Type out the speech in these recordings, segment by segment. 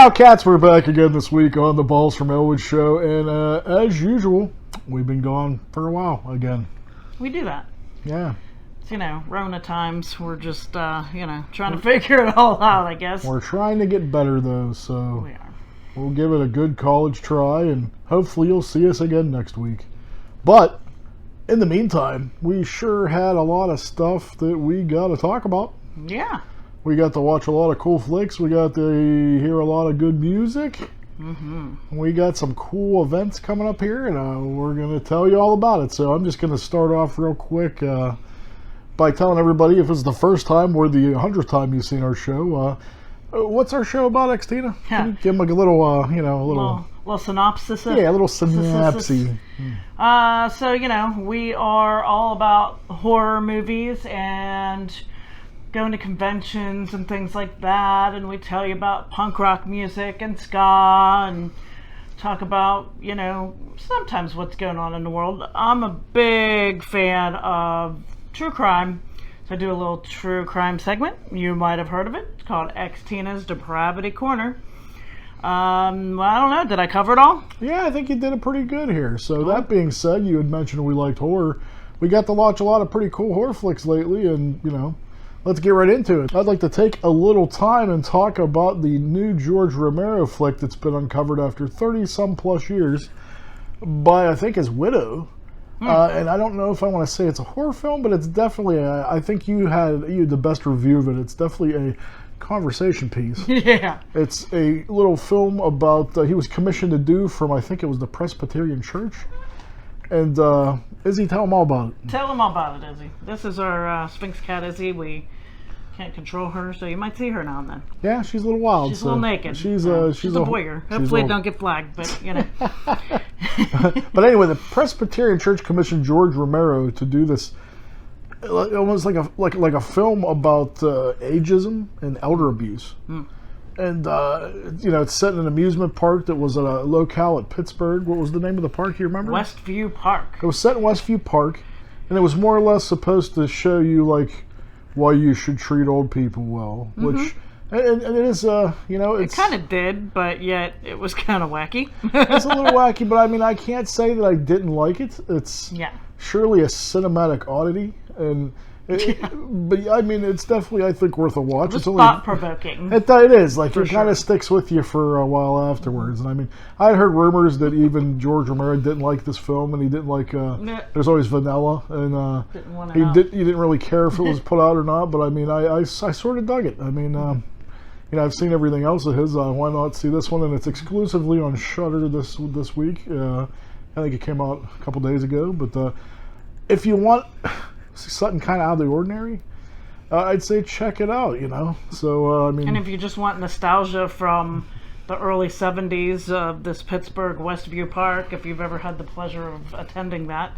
Now, cats, we're back again this week on the Balls from Ellwood show, and as usual, we've been gone for a while again. We do that. Yeah. It's, Rona times. We're just, trying to figure it all out, I guess. We're trying to get better, though, so We are. we'll give it a good college try, and hopefully you'll see us again next week. But, in the meantime, we sure had a lot of stuff that we got to talk about. Yeah. We got to watch a lot of cool flicks. We got to hear a lot of good music. Mm-hmm. We got some cool events coming up here, and we're going to tell you all about it. So I'm just going to start off real quick by telling everybody, if it's the first time or the 100th time you've seen our show, what's our show about, Xtina? Yeah. Can you give them a little, a little synopsis. Yeah, a little synopsis. We are all about horror movies and going to conventions and things like that, and we tell you about punk rock music and ska and talk about, sometimes what's going on in the world. I'm a big fan of true crime, so I do a little true crime segment. You might have heard of it. It's called Xtina's Depravity Corner. I don't know, did I cover it all? Yeah, I think you did it pretty good here. So that being said, you had mentioned we liked horror. We got to watch a lot of pretty cool horror flicks lately, and, let's get right into it. I'd like to take a little time and talk about the new George Romero flick that's been uncovered after 30-some plus years by, I think, his widow. And I don't know if I want to say it's a horror film, but it's definitely, I think you had the best review of it. It's definitely a conversation piece. Yeah. It's a little film about, he was commissioned to do from, I think it was the Presbyterian Church. And Izzy, tell them all about it. Tell them all about it, Izzy. This is our Sphinx cat, Izzy. We can't control her, so you might see her now and then. Yeah, she's a little wild. She's a little naked. She's a voyeur. Hopefully it don't get flagged, but, But anyway, the Presbyterian Church commissioned George Romero to do this, almost like a film about ageism and elder abuse. And, it's set in an amusement park that was at a locale at Pittsburgh. What was the name of the park, you remember? Westview Park. It was set in Westview Park, and it was more or less supposed to show you, why you should treat old people well. Which, and it is, it's... It kind of did, but yet it was kind of wacky. It's a little wacky, but I can't say that I didn't like it. It's surely a cinematic oddity, and... But it's definitely, I think, worth a watch. It's thought-provoking. It is. It kind of sticks with you for a while afterwards. And I had heard rumors that even George Romero didn't like this film, and he didn't like. There's always vanilla, and he didn't really care if it was put out or not. But I sort of dug it. I've seen everything else of his. Why not see this one? And it's exclusively on Shudder this week. I think it came out a couple days ago. But if you want something kind of out of the ordinary, I'd say check it out, So, And if you just want nostalgia from the early 70s of this Pittsburgh Westview Park, if you've ever had the pleasure of attending that,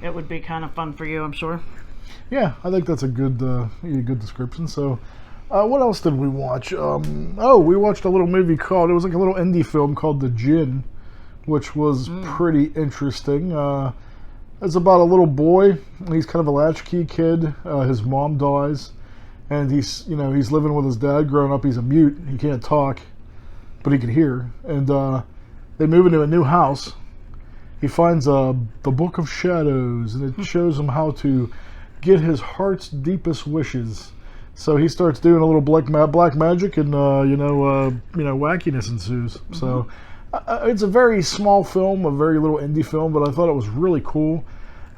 it would be kind of fun for you, I'm sure. Yeah, I think that's a good description. So, what else did we watch? We watched a little movie it was like a little indie film called The Djinn, which was pretty interesting. It's about a little boy. He's kind of a latchkey kid. His mom dies, and he's living with his dad. Growing up, he's a mute. He can't talk, but he can hear. And they move into a new house. He finds the Book of Shadows, and it shows him how to get his heart's deepest wishes. So he starts doing a little black magic, and wackiness ensues. So. It's a very small film, a very little indie film, but I thought it was really cool.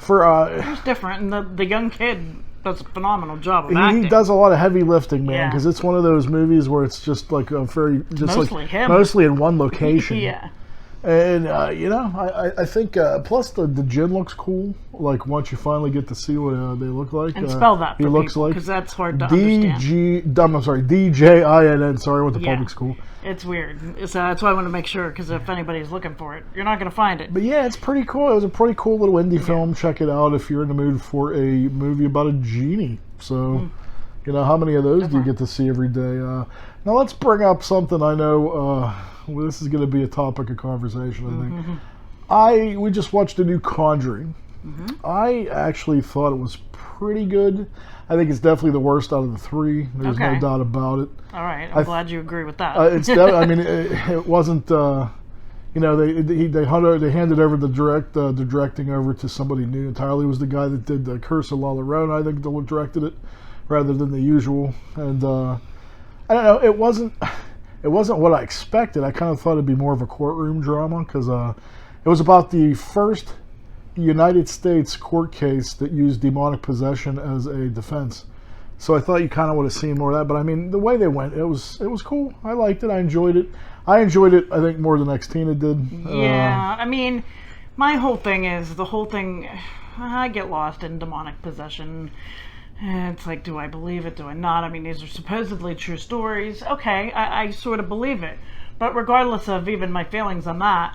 It was different, and the young kid does a phenomenal job of acting. He does a lot of heavy lifting, man, because it's one of those movies where it's just like mostly in one location. Yeah. And, I think, plus the Djinn looks cool, once you finally get to see what they look like. And spell that for people, because that's hard to understand. D-J-I-N-N, sorry, I went to public school. It's weird. So that's why I want to make sure, because if anybody's looking for it, you're not going to find it. But yeah, it's pretty cool. It was a pretty cool little indie film. Check it out if you're in the mood for a movie about a genie. So, how many of those do you get to see every day? Now let's bring up something I know... this is going to be a topic of conversation, I think. We just watched a new Conjuring. I actually thought it was pretty good. I think it's definitely the worst out of the three. There's no doubt about it. All right, I'm glad you agree with that. I mean, it wasn't. You know, they handed over the directing over to somebody new entirely. It was the guy that did the Curse of La Llorona, I think, that directed it, rather than the usual. And I don't know, it wasn't what I expected. I kind of thought it'd be more of a courtroom drama because it was about the first United States court case that used demonic possession as a defense. So I thought you kind of would have seen more of that. But I mean, the way they went, it was cool. I liked it. I enjoyed it. I enjoyed it, I think, more than Xtina did. Yeah, I mean, my whole thing is, I get lost in demonic possession. And it's like, do I believe it? Do I not? I mean, these are supposedly true stories. Okay, I sort of believe it. But regardless of even my feelings on that,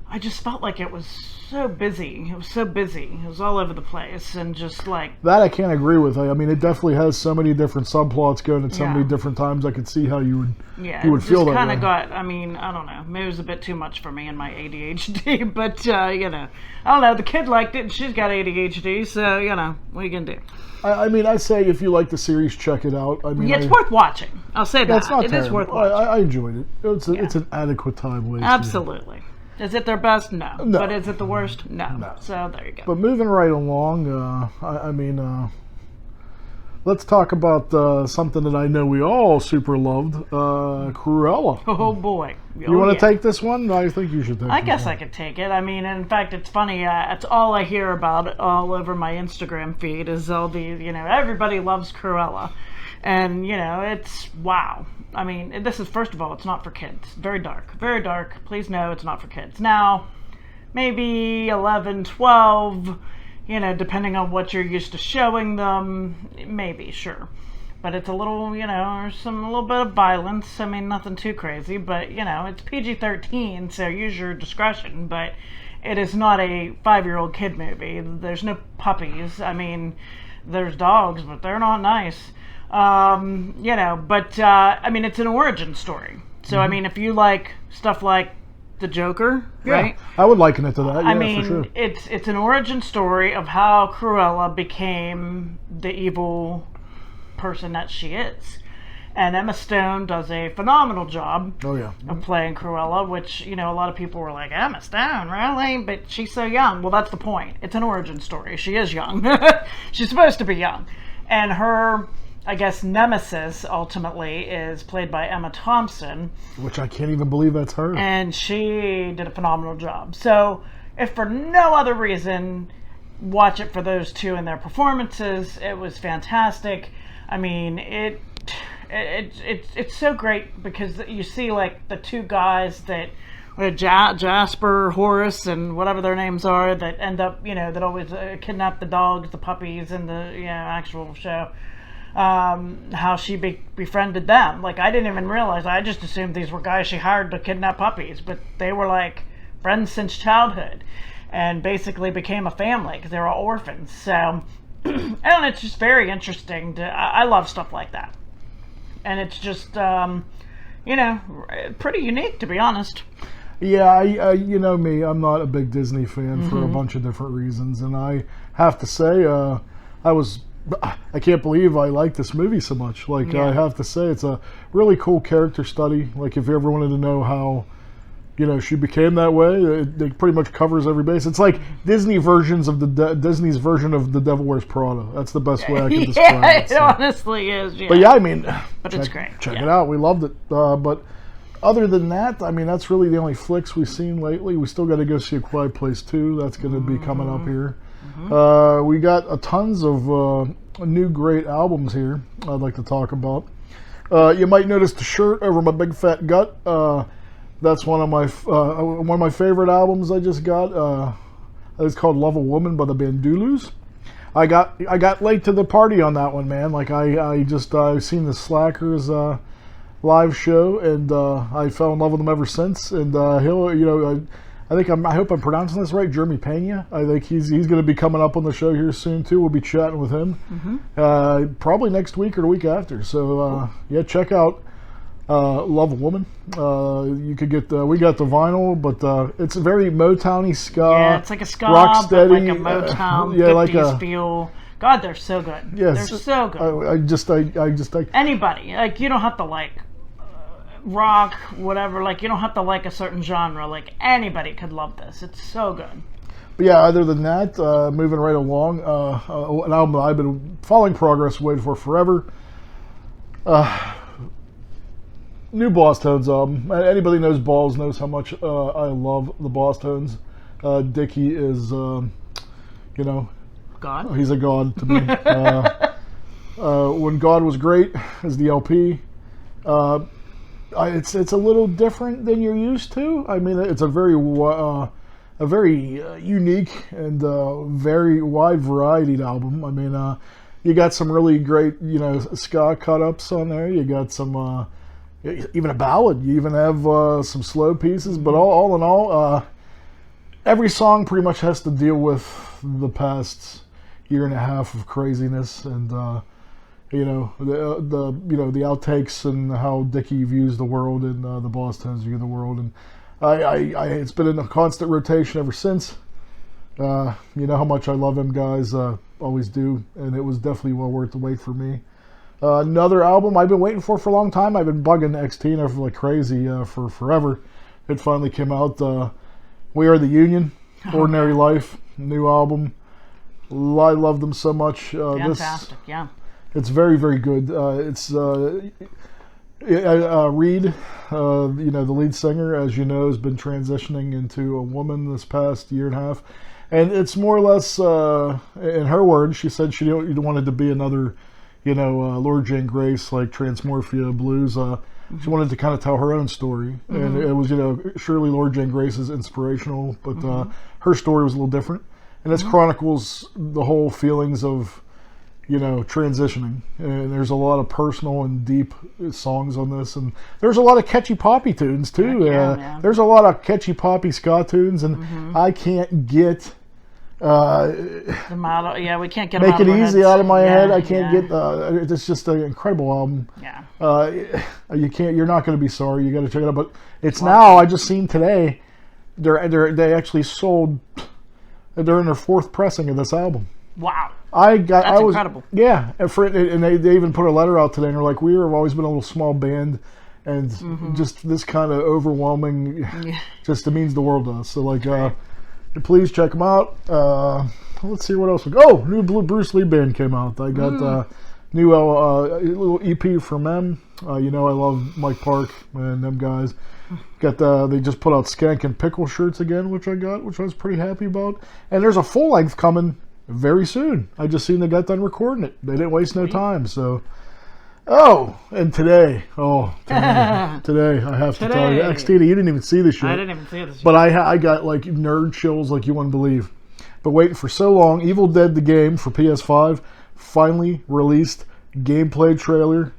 I just felt like it was so busy. It was so busy. It was all over the place, and just like that, I can't agree with. I mean, it definitely has so many different subplots going at so many different times. I could see how you would feel that way. Kind of got. I mean, I don't know. Maybe it was a bit too much for me and my ADHD, but you know, I don't know. The kid liked it, and she's got ADHD, so you know, what are you gonna do? I mean, I say if you like the series, check it out. I mean, it's worth watching. I'll say that. It is worth watching. I enjoyed it. It's an adequate time wasted. Absolutely. Is it their best? No. But is it the worst? No. So there you go. But moving right along, let's talk about something that I know we all super loved, Cruella. Oh boy. You want to take this one? I think you should take it. I guess I could take it. I mean, in fact, it's funny. It's all I hear about all over my Instagram feed is all the, everybody loves Cruella. And, it's wow. I mean, this is, first of all, it's not for kids. Very dark. Very dark. Please know it's not for kids. Now, maybe 11, 12, depending on what you're used to showing them, maybe, sure. But it's a little, there's a little bit of violence. I mean, nothing too crazy, but, it's PG-13, so use your discretion. But it is not a 5-year-old kid movie. There's no puppies. I mean, there's dogs, but they're not nice. I mean, it's an origin story. So, I mean, if you like stuff like the Joker, right? I would liken it to that. I mean, for sure. it's an origin story of how Cruella became the evil person that she is. And Emma Stone does a phenomenal job of playing Cruella, which, a lot of people were like, Emma Stone, really? But she's so young. Well, that's the point. It's an origin story. She is young. She's supposed to be young. And her, I guess, nemesis, ultimately, is played by Emma Thompson. Which I can't even believe that's her. And she did a phenomenal job. So, if for no other reason, watch it for those two and their performances. It was fantastic. I mean, it's so great because you see, like, the two guys that, Jasper, Horace, and whatever their names are, that end up, that always kidnap the dogs, the puppies, in the actual show. How she befriended them. Like, I didn't even realize. I just assumed these were guys she hired to kidnap puppies, but they were like friends since childhood, and basically became a family because they were all orphans. So, and it's just very interesting. I love stuff like that, and it's just pretty unique, to be honest. Yeah, you know me. I'm not a big Disney fan for a bunch of different reasons, and I have to say, I can't believe I like this movie so much. Like, I have to say, it's a really cool character study. Like, if you ever wanted to know how, she became that way, it pretty much covers every base. It's like Disney's version of The Devil Wears Prada. That's the best way I can describe it. So. It honestly is, yeah. But yeah, I mean, it's great. Check it out. We loved it. But other than that, I mean, that's really the only flicks we've seen lately. We still got to go see A Quiet Place 2. That's going to be coming up here. We got tons of new great albums here I'd like to talk about. You might notice the shirt over my big fat gut. That's one of my favorite albums I just got. It's called Love a Woman by the Bandulus. I got late to the party on that one, man. Like, I've seen the Slackers live show, and I fell in love with him ever since. And I hope I'm pronouncing this right, Jeremy Pena. I think he's going to be coming up on the show here soon too. We'll be chatting with him probably next week or the week after. So check out Love a Woman. You could get we got the vinyl, but it's very Motowny ska. Yeah, it's like a ska, rock but like steady, a Motown 50s like a feel. God, they're so good. Yes, they're so good. I just Anybody, like, you don't have to like rock, whatever. Like, you don't have to like a certain genre. Like, anybody could love this. It's so good. But yeah, other than that, moving right along, an album that I've been following progress, waiting for forever. New Boss Tones album. Anybody knows Balls knows how much I love the Boss Tones. Dickie is, God. he's a god to me. When God Was Great is the LP. It's a little different than you're used to. I mean, it's a very unique and very wide variety album. I mean, you got some really great, ska cut-ups on there. You got some, even a ballad. You even have some slow pieces. But all in all, every song pretty much has to deal with the past year and a half of craziness and the outtakes and how Dickie views the world and the Boss Tones view the world, and it's been in a constant rotation ever since. You know how much I love them guys, always do, and it was definitely well worth the wait for me. Another album I've been waiting for a long time. I've been bugging Xtina for like crazy for forever. It finally came out. We Are the Union, Ordinary Life, new album. I love them so much. Fantastic, yeah. It's very, very good. It's Reed, the lead singer, as you know, has been transitioning into a woman this past year and a half, and it's more or less, in her words, she said she didn't want it to be another, Lord Jane Grace like Transmorphia Blues. She wanted to kind of tell her own story, and it was, surely Lord Jane Grace is inspirational, but her story was a little different, and this chronicles the whole feelings of, transitioning. And there's a lot of personal and deep songs on this, and there's a lot of catchy poppy tunes too. There's a lot of catchy poppy ska tunes, and I can't get the model. Yeah, we can't get make them it easy out of my head. I yeah. can't get. It's just an incredible album. Yeah. You're not going to be sorry. You got to check it out. But it's now. I just seen today. They actually sold. They're in their 4th pressing of this album. Wow. That's incredible. Yeah, and they even put a letter out today, and they're like, we have always been a little small band, and just this kind of overwhelming, just it means the world to us. So like, please check them out. Let's see what else. New Bruce Lee band came out. I got new little EP from them. I love Mike Park and them guys. They just put out Skank and Pickle shirts again, which I was pretty happy about. And there's a full length coming very soon. I just seen they got done recording it. They didn't waste no time. So, and today I have to tell you, Xtina, you didn't even see this shit. I didn't even see this shit. But I got like nerd chills like you wouldn't believe. But waiting for so long, Evil Dead the game for PS5 finally released gameplay trailer.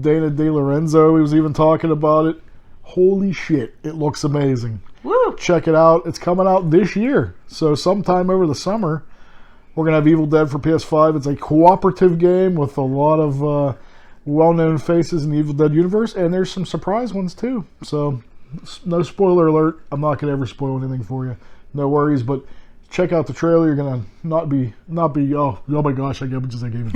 Dana DeLorenzo, he was even talking about it. Holy shit, it looks amazing. Woo! Check it out. It's coming out this year. So sometime over the summer, we're going to have Evil Dead for PS5. It's a cooperative game with a lot of well-known faces in the Evil Dead universe, and there's some surprise ones too. So, no spoiler alert. I'm not going to ever spoil anything for you. No worries, but check out the trailer. You're going to not be oh my gosh, I get just I gave it.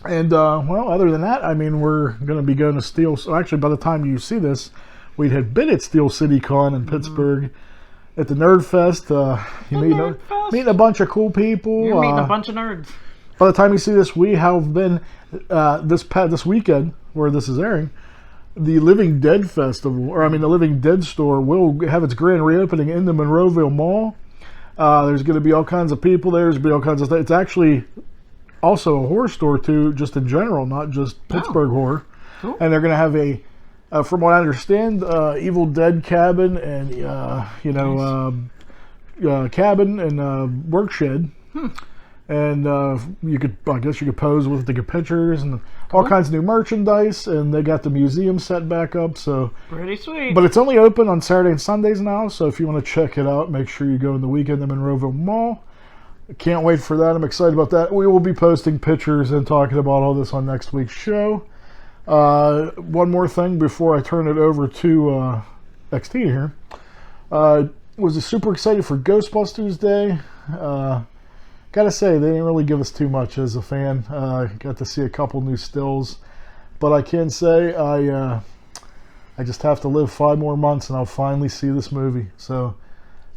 And, other than that, I mean, we're going to be going to Steel... So actually, by the time you see this, we had been at Steel City Con in Pittsburgh at the Nerd Fest. Meeting a bunch of cool people. You're meeting a bunch of nerds. By the time you see this, we have been, this weekend, where this is airing, the Living Dead Festival, the Living Dead store will have its grand reopening in the Monroeville Mall. There's going to be all kinds of people there. There's going to be all kinds of stuff. It's actually... also a horror store too, just in general, not just Pittsburgh horror. Cool. And they're going to have from what I understand, Evil Dead cabin and cabin and work shed. And I guess you could pose with to get pictures and all kinds of new merchandise. And they got the museum set back up, so pretty sweet. But it's only open on Saturday and Sundays now, so if you want to check it out, make sure you go in the weekend in Monroeville Mall. Can't wait for that. I'm excited about that. We will be posting pictures and talking about all this on next week's show. One more thing before I turn it over to Xtina here. Was super excited for Ghostbusters Day. Gotta say, they didn't really give us too much as a fan. Got to see a couple new stills. But I can say I just have to live 5 more months and I'll finally see this movie. So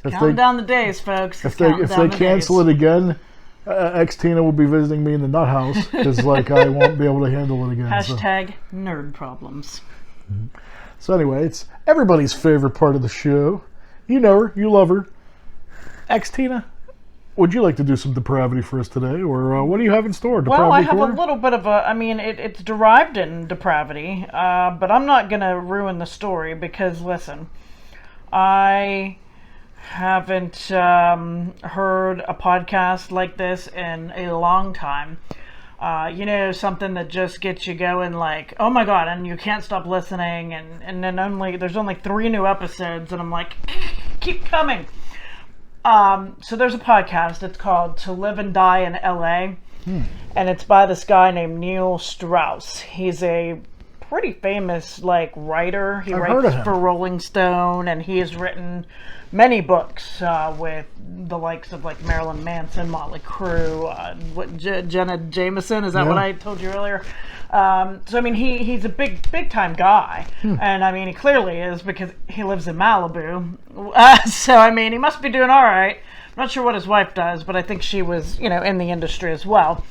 Counting down the days, folks. If they cancel it again, Xtina will be visiting me in the nut house because I won't be able to handle it again. Hashtag nerd problems. So anyway, it's everybody's favorite part of the show. You know her, you love her. Xtina, would you like to do some depravity for us today, or what do you have in store? Well, I have a little bit of it's derived in depravity, but I'm not going to ruin the story because, listen, I haven't heard a podcast like this in a long time. Something that just gets you going like, oh my god, and you can't stop listening, and then there's only 3 new episodes, and I'm like, keep coming. So there's a podcast, it's called To Live and Die in LA, and it's by this guy named Neil Strauss. He's a pretty famous writer. He writes for Rolling Stone, and he has written many books with the likes of Marilyn Manson, Motley Crue, Jenna Jameson, is that what I told you earlier? He's a big time guy, and he clearly is because he lives in Malibu. He must be doing all right. I'm not sure what his wife does, but I think she was, in the industry as well.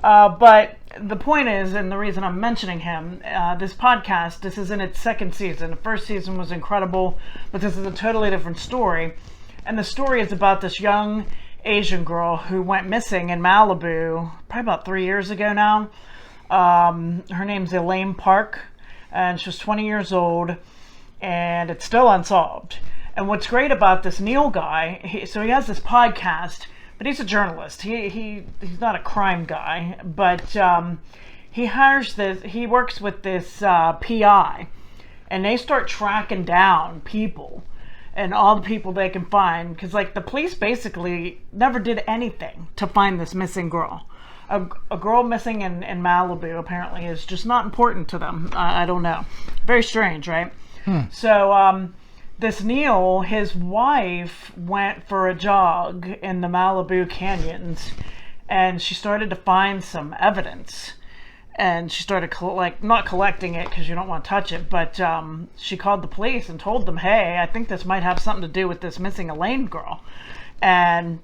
But the point is, and the reason I'm mentioning him, this podcast, this is in its 2nd season. The 1st season was incredible, but this is a totally different story. And the story is about this young Asian girl who went missing in Malibu probably about 3 years ago now. Her name's Elaine Park, and she was 20 years old, and it's still unsolved. And what's great about this Neil guy, he has this podcast, but he's a journalist. He's not a crime guy, but he works with this PI, and they start tracking down people and all the people they can find, because the police basically never did anything to find this missing girl. A girl missing in Malibu apparently is just not important to them. I don't know. Very strange, right? So this Neil, his wife went for a jog in the Malibu canyons, and she started to find some evidence. And she started not collecting it because you don't want to touch it, but she called the police and told them, hey, I think this might have something to do with this missing Elaine girl. And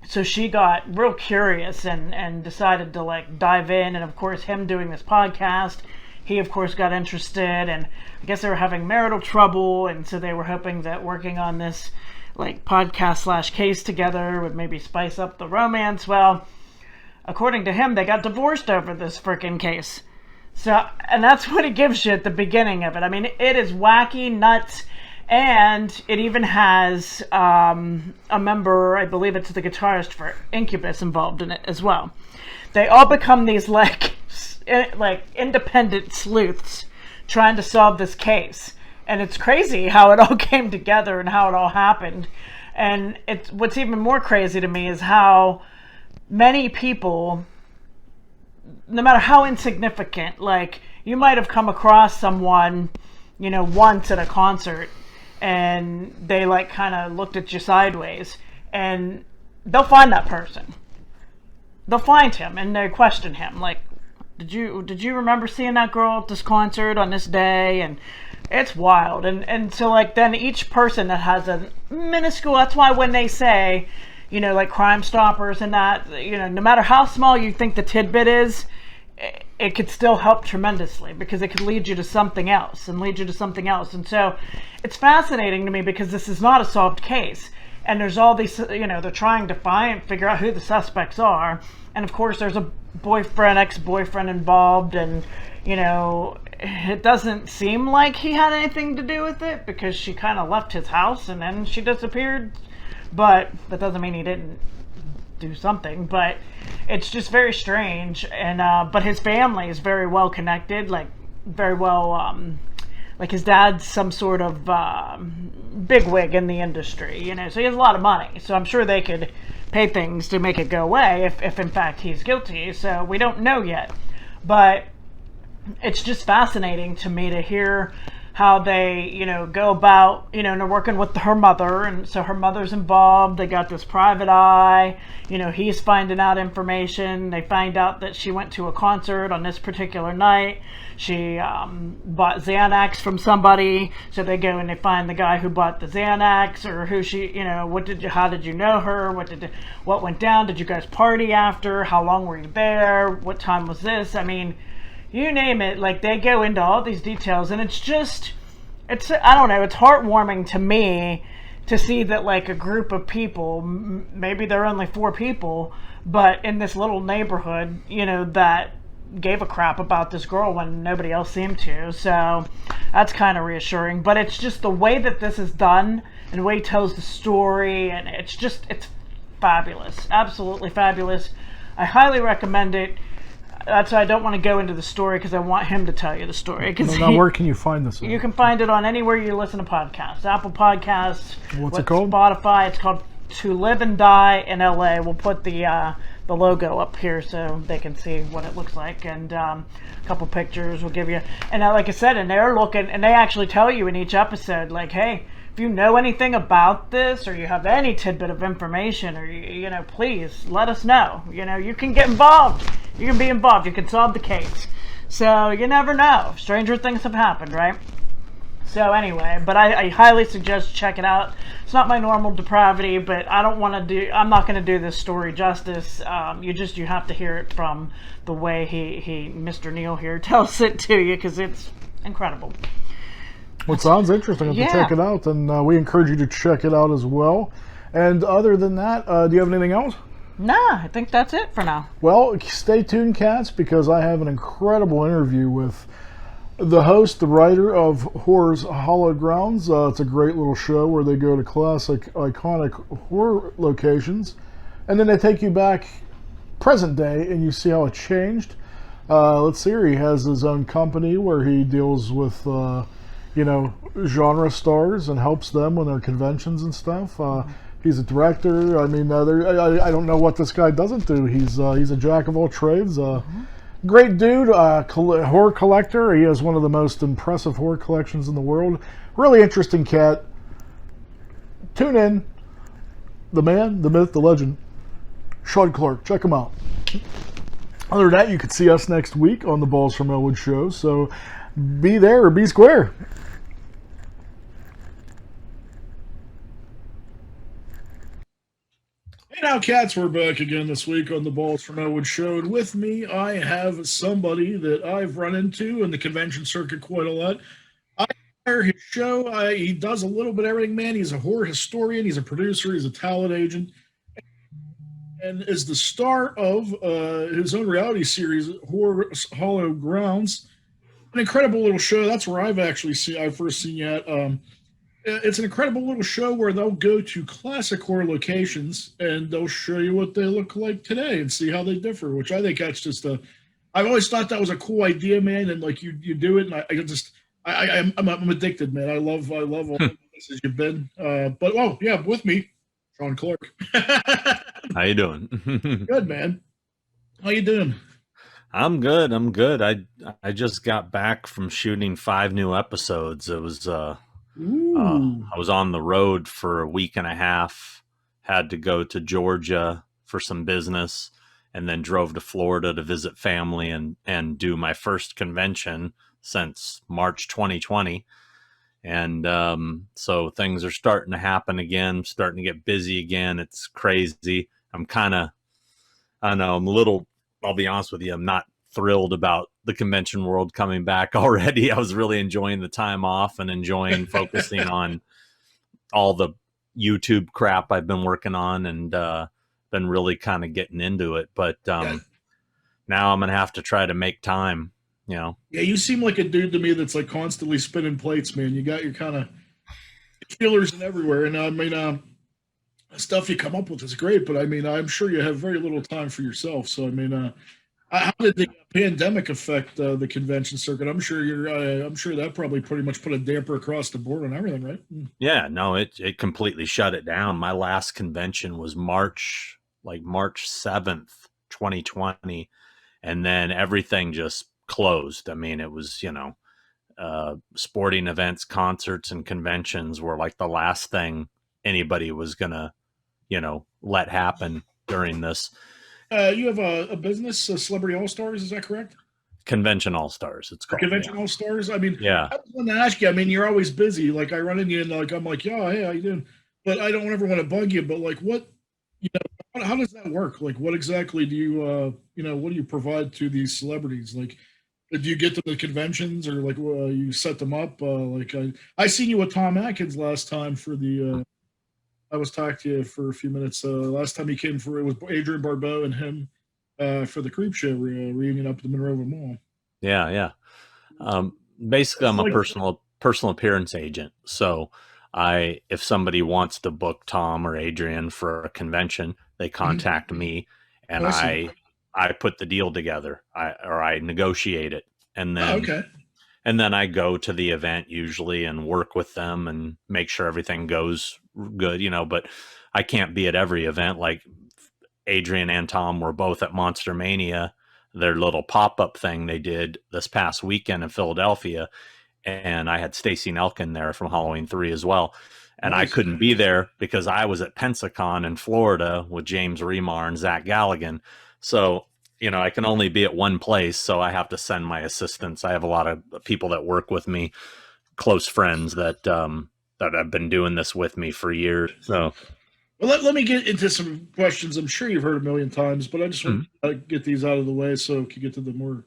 so she got real curious and decided to dive in. And of course, him doing this podcast, he of course got interested, and I guess they were having marital trouble, and so they were hoping that working on this podcast / case together would maybe spice up the romance. Well, according to him, they got divorced over this freaking case. So, and that's what it gives you at the beginning of it. It is wacky, nuts, and it even has a member, I believe it's the guitarist for Incubus, involved in it as well. They all become these independent sleuths trying to solve this case, and it's crazy how it all came together and how it all happened. And what's even more crazy to me is how many people, no matter how insignificant, you might have come across someone, once at a concert, and they kind of looked at you sideways, and they'll find that person. They'll find him and they question him, did you remember seeing that girl at this concert on this day? And it's wild. And so then each person that has a minuscule, that's why when they say, Crime Stoppers and that, no matter how small you think the tidbit is, it could still help tremendously, because it could lead you to something else and lead you to something else. And so it's fascinating to me because this is not a solved case. And there's all these, they're trying to figure out who the suspects are. And of course there's a ex-boyfriend involved, and, it doesn't seem like he had anything to do with it because she kind of left his house and then she disappeared. But that doesn't mean he didn't do something, but it's just very strange. And but his family is very well connected, very well, his dad's some sort of bigwig in the industry, so he has a lot of money, so I'm sure they could pay things to make it go away if in fact he's guilty. So we don't know yet, but it's just fascinating to me to hear how they, go about, and they're working with her mother, and so her mother's involved. They got this private eye, he's finding out information. They find out that she went to a concert on this particular night. She bought Xanax from somebody, so they go and they find the guy who bought the Xanax, or who she, how did you know her? What went down? Did you guys party after? How long were you there? What time was this? I mean, you name it, like they go into all these details, and it's I don't know, it's heartwarming to me to see that like a group of people, maybe they're only 4 people, but in this little neighborhood, that gave a crap about this girl when nobody else seemed to. So that's kind of reassuring. But it's just the way that this is done and the way he tells the story, and it's fabulous, absolutely fabulous. I highly recommend it. That's why I don't want to go into the story, because I want him to tell you the story. Now, where can you find this? You can find it on anywhere you listen to podcasts. Apple Podcasts. What's it called? Spotify. It's called To Live and Die in LA. We'll put the logo up here so they can see what it looks like, and a couple pictures we'll give you. And like I said, and they're looking, and they actually tell you in each episode, like, hey, if you know anything about this, or you have any tidbit of information, or please let us know. You can get involved. You can be involved. You can solve the case. So you never know. Stranger things have happened, right? So anyway, but I highly suggest check it out. It's not my normal depravity, but I'm not going to do this story justice. You have to hear it from the way Mr. Neil here tells it to you, because it's incredible. Well, it sounds interesting. If you check it out, and we encourage you to check it out as well. And other than that, do you have anything else? Nah, I think that's it for now. Well, stay tuned, cats, because I have an incredible interview with the host, the writer of Horrors Hallowed Grounds. It's a great little show where they go to classic, iconic horror locations, and then they take you back present day, and you see how it changed. Let's see here. He has his own company where he deals with, genre stars and helps them when they're conventions and stuff. He's a director. I mean, I don't know what this guy doesn't do. He's a jack of all trades. Great dude, horror collector. He has one of the most impressive horror collections in the world. Really interesting cat. Tune in. The man, the myth, the legend, Sean Clark. Check him out. Other than that, you can see us next week on the Balls from Ellwood show. So be there or be square. Hey now, cats, we're back again this week on the Balls from Ellwood show, and with me I have somebody that I've run into in the convention circuit quite a lot. I admire his show. He does a little bit of everything, man. He's a horror historian, he's a producer, he's a talent agent, and is the star of his own reality series, Horrors Hallowed Grounds. An incredible little show. That's where I've first seen you at. It's an incredible little show where they'll go to classic horror locations and they'll show you what they look like today and see how they differ, which I think that's just I've always thought that was a cool idea, man. And like you do it, and I'm addicted, man. I love all the places you've been. With me, Sean Clark. How you doing? Good, man. How you doing? I'm good. I just got back from shooting 5 new episodes. It was I was on the road for a week and a half, had to go to Georgia for some business, and then drove to Florida to visit family and do my first convention since March 2020. And so things are starting to happen again, starting to get busy again. It's crazy. I'm a little, I'll be honest with you, I'm not thrilled about the convention world coming back already. I was really enjoying the time off and enjoying focusing on all the YouTube crap I've been working on, and been really kind of getting into it. But now I'm going to have to try to make time, Yeah, you seem like a dude to me that's like constantly spinning plates, man. You got your kind of feelers and everywhere. And I mean, stuff you come up with is great, but I mean, I'm sure you have very little time for yourself. So, I mean, how did the pandemic affect the convention circuit? I'm sure that probably pretty much put a damper across the board on everything, right? Yeah, no, it completely shut it down. My last convention was March 7th, 2020. And then everything just closed. I mean, it was, sporting events, concerts, and conventions were like the last thing anybody was gonna, let happen during this. You have a business, Celebrity All Stars, is that correct? Convention All Stars, it's Or called. Convention All Stars? I mean, Yeah. I was going to ask you. I mean, you're always busy. Like, I run into you and like I'm like, yeah, hey, how you doing? But I don't ever want to bug you. But like, how does that work? Like, what exactly do you, what do you provide to these celebrities? Like, do you get them to conventions or like you set them up? Like, I seen you with Tom Atkins last time for the. I was talking to you for a few minutes. Last time he came for it was Adrian Barbeau and him for the Creep Show reunion up at the Monroeville Mall. Yeah. Basically, I'm a personal appearance agent. So if somebody wants to book Tom or Adrian for a convention, they contact me, and I put the deal together. I negotiate it, and then and then I go to the event usually and work with them and make sure everything goes good. But I can't be at every event. Like Adrian and Tom were both at Monster Mania, their little pop-up thing they did this past weekend in Philadelphia, and I had Stacey Nelkin there from Halloween 3 as well. And I couldn't be there because I was at Pensacon in Florida with James Remar and Zach Galligan. So, I can only be at one place, so I have to send my assistants. I have a lot of people that work with me, close friends that have been doing this with me for years. So, well, let me get into some questions I'm sure you've heard a million times, but I just want to get these out of the way so we can get to the more,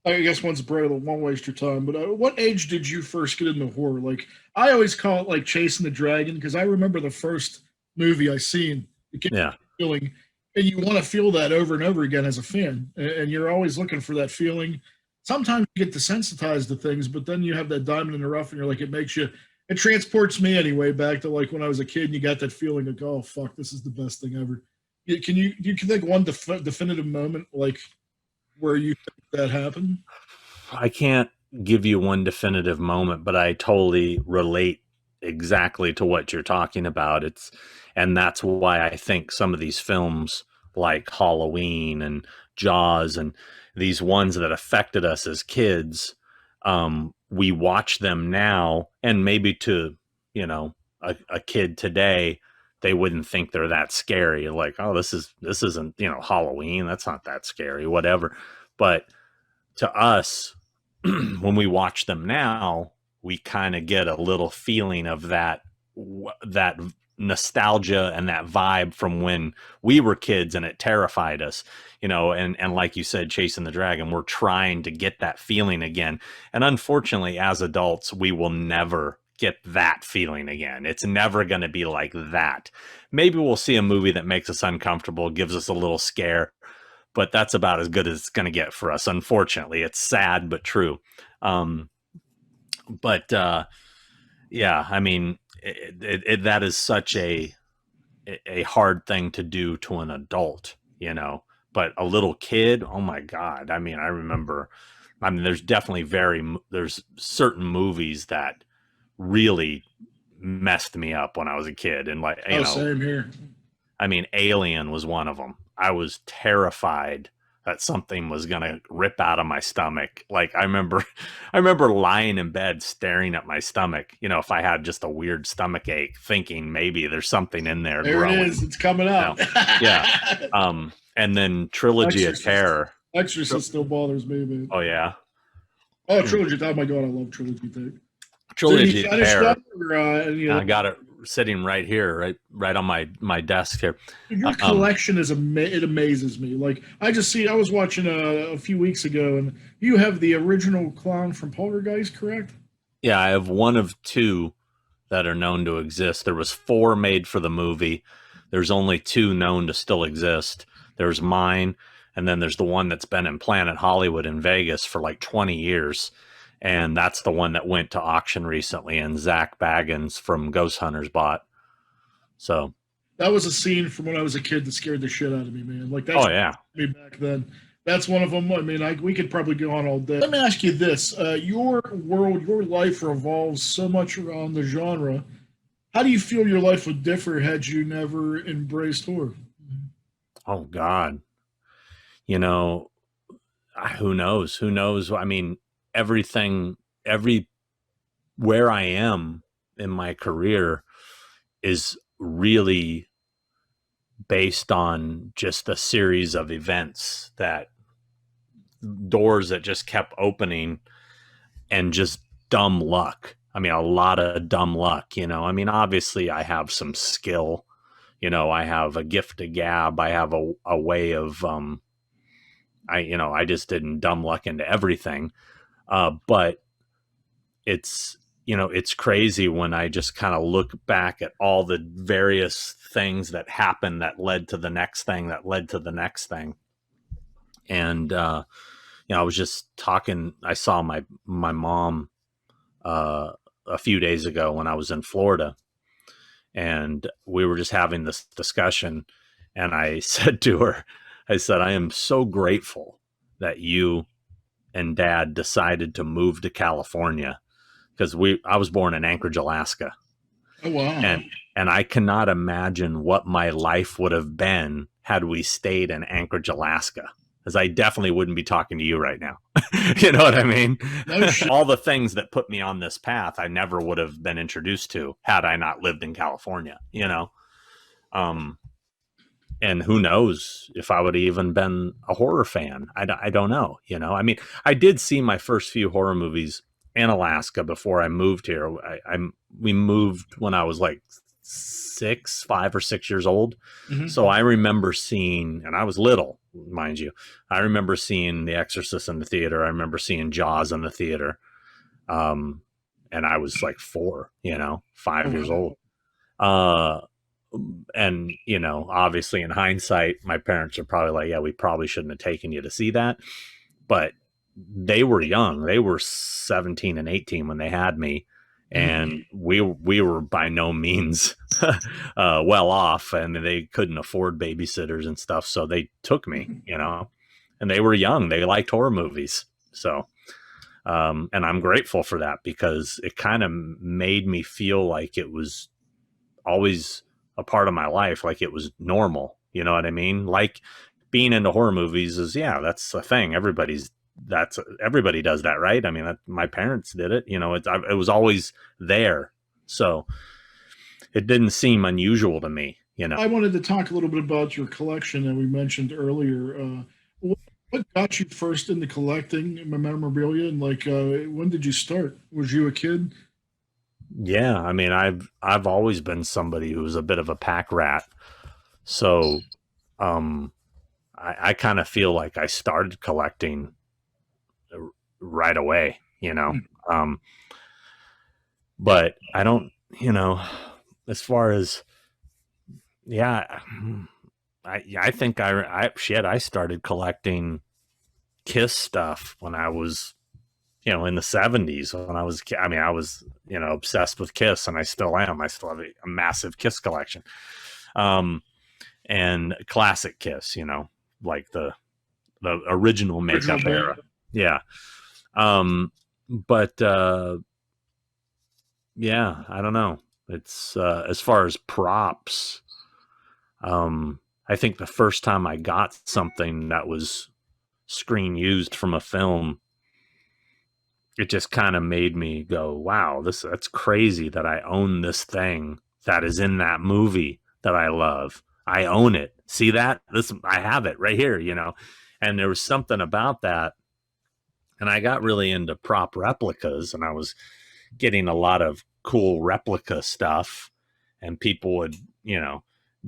I guess one's brave, won't waste your time. But what age did you first get into horror? Like, I always call it like Chasing the Dragon because I remember the first movie I seen. Feeling, and you want to feel that over and over again as a fan, and you're always looking for that feeling. Sometimes you get desensitized to things, but then you have that diamond in the rough, and you're like, it transports me anyway back to like when I was a kid and you got that feeling like, oh fuck, this is the best thing ever. Can you think one definitive moment like where you think that happened? I can't give you one definitive moment, but I totally relate exactly to what you're talking about. And that's why I think some of these films like Halloween and Jaws and these ones that affected us as kids, we watch them now, and maybe to, a kid today, they wouldn't think they're that scary. Like, oh, this isn't, Halloween. That's not that scary, whatever. But to us, when we watch them now, we kind of get a little feeling of that nostalgia and that vibe from when we were kids and it terrified us, and like you said, Chasing the Dragon, we're trying to get that feeling again. And unfortunately, as adults, we will never get that feeling again. It's never going to be like that. Maybe we'll see a movie that makes us uncomfortable, gives us a little scare, but that's about as good as it's going to get for us. Unfortunately, it's sad, but true. Yeah, I mean, that is such a hard thing to do to an adult, but a little kid, oh my God. I mean, there's certain movies that really messed me up when I was a kid. And like, same here. I mean, Alien was one of them. I was terrified that something was going to rip out of my stomach. Like I remember lying in bed staring at my stomach, if I had just a weird stomach ache, thinking maybe there's something in there. There growing. It is. It's coming out. Yeah. And then Trilogy of Terror. Exorcist still bothers me, man. Oh yeah. Oh, Trilogy. Oh my God. I love Trilogy. Trilogy of Terror. I got it sitting right here, right on my desk here. Your collection is it amazes me. Like I was watching a few weeks ago, and you have the original clown from Poltergeist, correct? Yeah, I have one of two that are known to exist. There was 4 made for the movie. There's only 2 known to still exist. There's mine, and then there's the one that's been in Planet Hollywood in Vegas for like 20 years. And that's the one that went to auction recently, and Zach Baggins from Ghost Hunters bought. So that was a scene from when I was a kid that scared the shit out of me, man. Like that's me back then. That's one of them. I mean, we could probably go on all day. Let me ask you this: your world, your life revolves so much around the genre. How do you feel your life would differ had you never embraced horror? Oh God, who knows? Who knows? I mean, everything, where I am in my career is really based on just a series of events, that doors that just kept opening, and just dumb luck. I mean, a lot of dumb luck, you know. I mean, obviously I have some skill, you know, I have a gift of gab. I have a way of, I just didn't dumb luck into everything. But it's, it's crazy when I just kind of look back at all the various things that happened that led to the next thing, that led to the next thing. And, I was just talking, I saw my mom, a few days ago when I was in Florida, and we were just having this discussion. And I said to her, I said, I am so grateful that you and Dad decided to move to California, because I was born in Anchorage, Alaska. Oh, wow. And I cannot imagine what my life would have been had we stayed in Anchorage, Alaska, because I definitely wouldn't be talking to you right now. You know what I mean? No All the things that put me on this path, I never would have been introduced to had I not lived in California, you know? And who knows if I would have even been a horror fan. I don't know, you know? I mean, I did see my first few horror movies in Alaska before I moved here. We moved when I was like 5 or 6 years old. Mm-hmm. So I remember seeing, and I was little, mind you, I remember seeing The Exorcist in the theater. I remember seeing Jaws in the theater. And I was like 4, 5 years old. And, obviously in hindsight, my parents are probably like, yeah, we probably shouldn't have taken you to see that. But they were young. They were 17 and 18 when they had me. And we were by no means well off, and they couldn't afford babysitters and stuff. So they took me, and they were young. They liked horror movies. So, and I'm grateful for that, because it kind of made me feel like it was always a part of my life. Like it was normal. You know what I mean? Like being into horror movies is, that's a thing. Everybody does that, right? I mean, my parents did it, it was always there. So it didn't seem unusual to me, I wanted to talk a little bit about your collection that we mentioned earlier. What got you first into collecting memorabilia, and when did you start? Was you a kid? Yeah, I mean, I've always been somebody who was a bit of a pack rat. So I kind of feel like I started collecting right away, but I don't, as far as, I think I started collecting Kiss stuff when I was, in the 70s. When I was obsessed with Kiss, and I still am. I still have a massive Kiss collection, and classic Kiss, like the original makeup era. Yeah. But I don't know. It's as far as props, I think the first time I got something that was screen used from a film, it just kind of made me go, wow, that's crazy that I own this thing that is in that movie that I love. I own it. See that? I have it right here, and there was something about that. And I got really into prop replicas, and I was getting a lot of cool replica stuff, and people would,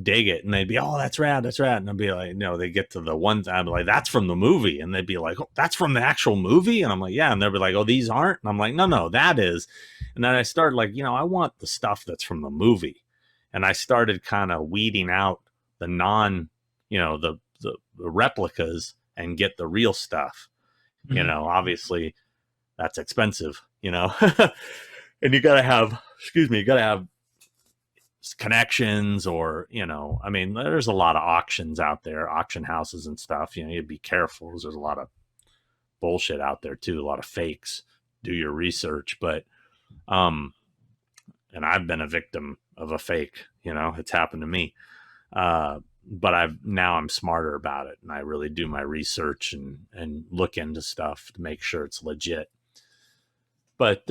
dig it, and they'd be, oh, that's rad. And I'd be like, they get to the one, I'd be like, that's from the movie. And they'd be like, oh, that's from the actual movie. And I'm like, yeah. And they'd be like, oh, these aren't. And I'm like, no, that is. And then I started like, I want the stuff that's from the movie. And I started kind of weeding out the the replicas and get the real stuff. Obviously that's expensive, and you gotta have connections, or, I mean, there's a lot of auctions out there, auction houses and stuff, you'd be careful. There's a lot of bullshit out there too, a lot of fakes. Do your research. But, and I've been a victim of a fake, it's happened to me. but I'm smarter about it, and I really do my research and look into stuff to make sure it's legit. But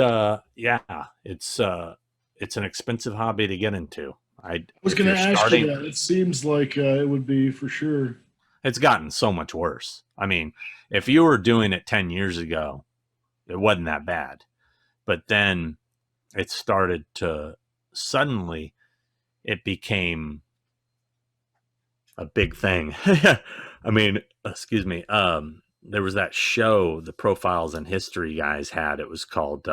yeah, it's an expensive hobby to get into. I was going to ask you that. It seems like it would be for sure. It's gotten so much worse. I mean, if you were doing it 10 years ago, it wasn't that bad. But then it started to suddenly, it became a big thing. I mean, excuse me. There was that show the Profiles in History guys had. It was called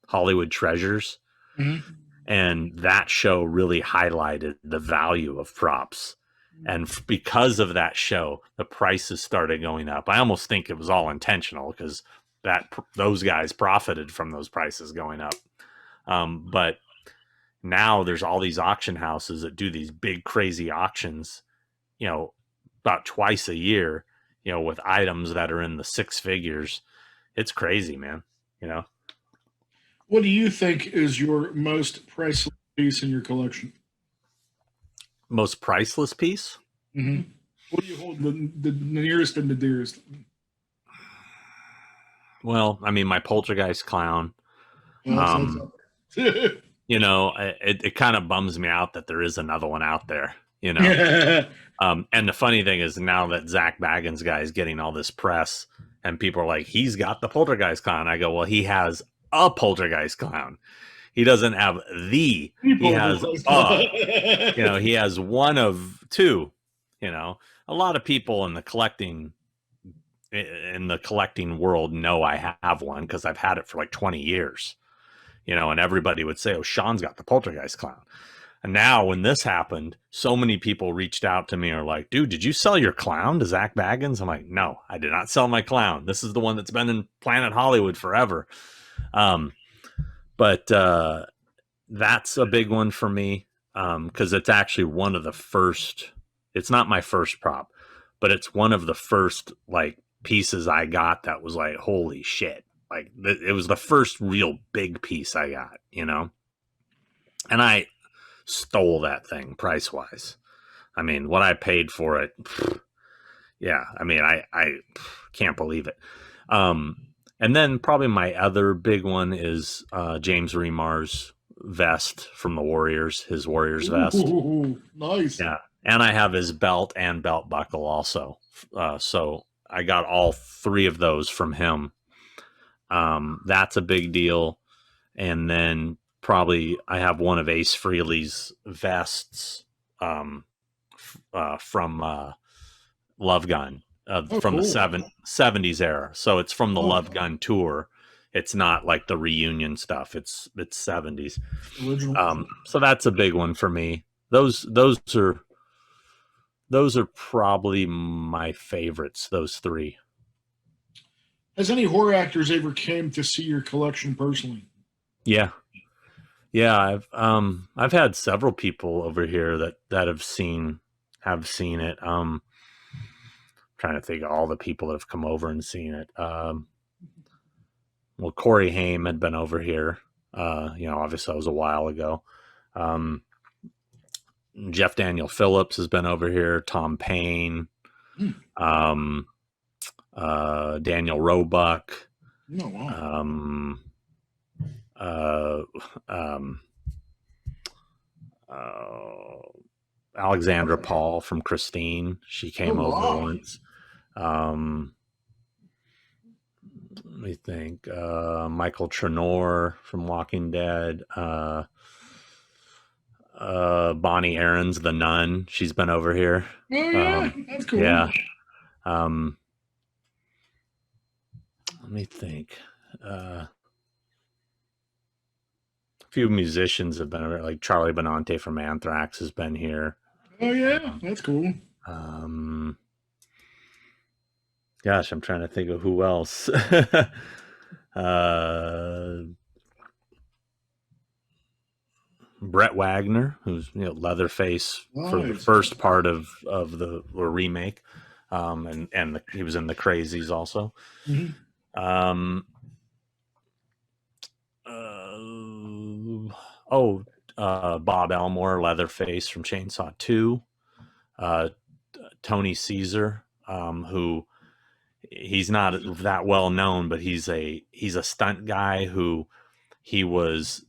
Hollywood Treasures. Mm-hmm. And that show really highlighted the value of props. And because of that show, the prices started going up. I almost think it was all intentional because those guys profited from those prices going up. But now there's all these auction houses that do these big, crazy auctions, about twice a year, with items that are in the six figures. It's crazy, man. What do you think is your most priceless piece in your collection? Most priceless piece? Mm-hmm. What do you hold the nearest and the dearest? Well, I mean, my poltergeist clown. It kind of bums me out that there is another one out there, And the funny thing is now that Zach Baggins guy is getting all this press and people are like, he's got the poltergeist clown. I go, well, he has a poltergeist clown. He doesn't have he has he has one of two. A lot of people in the collecting world know I have one because I've had it for like 20 years. And everybody would say, oh, Sean's got the poltergeist clown. And now when this happened, so many people reached out to me and are like, dude, did you sell your clown to Zach Baggins? I'm like, no, I did not sell my clown. This is the one that's been in Planet Hollywood forever. But that's a big one for me because it's actually one of the first. It's not my first prop, but it's one of the first like pieces I got that was like, holy shit. Like it was the first real big piece I got, and I stole that thing price wise. I mean, what I paid for it. Yeah. I mean, I can't believe it. And then probably my other big one is James Remar's vest from the Warriors, his Warriors vest. Ooh, nice. Yeah. And I have his belt and belt buckle also. So I got all three of those from him. That's a big deal. And then probably I have one of Ace Frehley's vests from Love Gun. From cool. The 70s era. So it's from the Love Gun tour. It's not like the reunion stuff. It's 70s. So that's a big one for me. Those are probably my favorites, those three. Has any horror actors ever came to see your collection personally? Yeah. I've had several people over here that have seen it. Trying to think of all the people that have come over and seen it. Well, Corey Haim had been over here. Obviously that was a while ago. Jeff Daniel Phillips has been over here. Tom Payne. Daniel Roebuck. Oh, wow. Alexandra Paul from Christine. She came over once. Let me think. Michael Trenor from Walking Dead. Bonnie Aarons, the nun. She's been over here. Oh, yeah. That's cool. Yeah. Let me think. A few musicians have been over, like Charlie Benante from Anthrax has been here. Oh, yeah. That's cool. Gosh, I'm trying to think of who else. Brett Wagner, who's Leatherface for the first part of the remake, and he was in the Crazies also. Mm-hmm. Bob Elmore, Leatherface from Chainsaw 2. uh, Tony Caesar, who he's not that well known, but he's a stunt guy who he's